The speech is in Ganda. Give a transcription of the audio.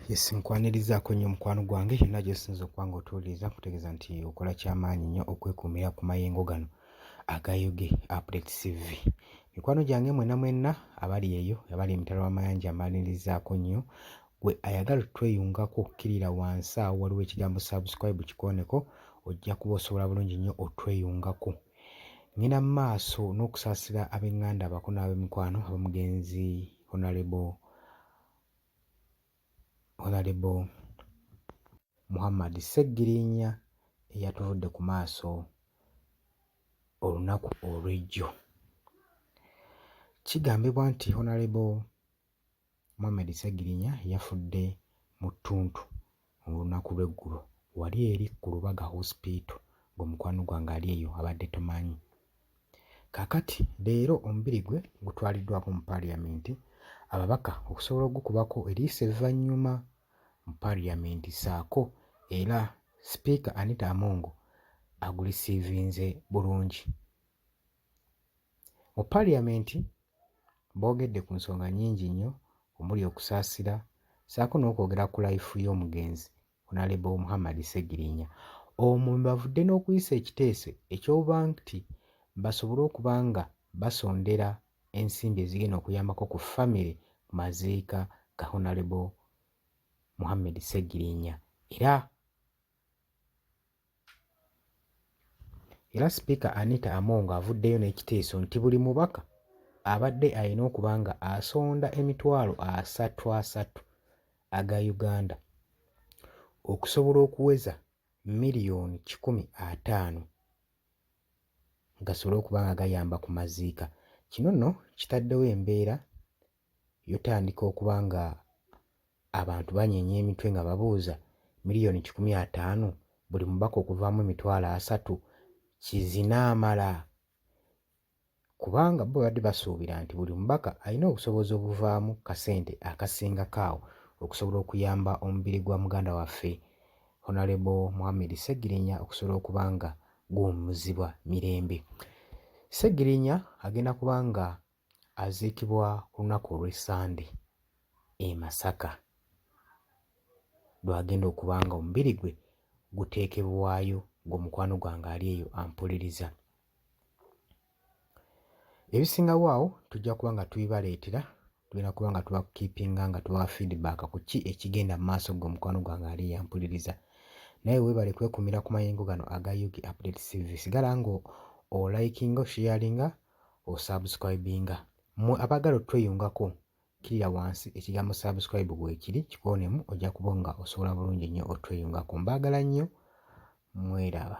Yes, nkwanirizaako nnyo mukwano gwange yonna gy'osinza okuba ng'otuwuliriza nkutegeeza nti okola ky'amaanyi nnyo okwekuumira ku mayengo gano aga UG Updates TV. Mikwano gyange mwenna abali eyo abali emitala w'amayanja mbalirizaako nnyo gwe ayagala tweyungako kkirira wansi awo waliwo ekigambo subscribe kikooneko ojja kuba osobola bulungi nnyo otweyungako. Ngenda mu maaso n'okusaasira ab'eŋŋanda abako n'ab'emikwano ab'omugenzi Honorable Muhammad Sseggirinya eyatuvudde ku maaso olunaku olw'ejjo. Kigambibwa nti Honorable Muhammad Sseggirinya yafudde mu ttuntu olunaku lw'eggulo wali eri ku Lubaga Hospital ng'omukwano gwange ali eyo abadde tomanyi. Kaakati leero omubiri gwe gutwaliddwako mu Paaliyamenti ababaka okusobola okugukubako eriiso evvannyuma mu Paaliyamenti ssaako era Sipiika Anita Among agulisiivinze bulungi. Mu Paaliyamenti boogedde ku nsonga nnyingi nnyo omuli okusaasira ssaako n'okwogera ku layifu y'omugenzi Honorable Muhammad Sseggirinya. Omwo bavudde n'okuyisa ekiteeso eky'okuba nti basobole okuba nga basondera ensimbi ezigenda okuyambako ku famire ku maziika ga Honorable Muhammad Sseggirinya era Sipiika Anita Among avuddeyo n'ekiteeso nti buli mubaka abadde alina okuba nga asonda emitwalo 3 aga Uganda okusobola okuweza miliyoni 150 gasobole okuba nga gayamba ku maziika. Kino nno kitaddewo embeera yotandika okuba nga abantu banyeenya emitwe nga babuuza miliyoni 150 buli mubaka okuvaamu emitwalo 3 kizinaamala, kubanga bo badde basuubira nti buli mubaka alina obusobozi obuvaamu kasente akasingako awo okusobola okuyamba omubiri gwa muganda waffe Honorable Muhammad Sseggirinya okusobola okuba nga guwummuzibwa mirembe. Sseggirinya agenda kuba nga aziikibwa ku lunaku olw'Essande e Masaka lw'agenda okuba nga omubiri gwe guteekebwayo ng'omukwano gwange ali eyo ampuliriza. Ebisingawo awo tujja kuba nga tubibaleetera, tugenda kuba nga tubakiipinga nga tubawa feedback ku ki ekigenda mu maaso ng'omukwano gwange ali eyo ampuliriza. Naye weebale kwekuumira ku mayengo gano aga UG Updates TV. Sigala nga olayikinga, osharinga, osubscribinga. Mmwe abaagala otweyungako kkirira wansi ekigambo subscribe weekiri kikoonemu ojja kuba nga osobola bulungi nnyo otweyungako. Mbaagala nnyo, mweraba.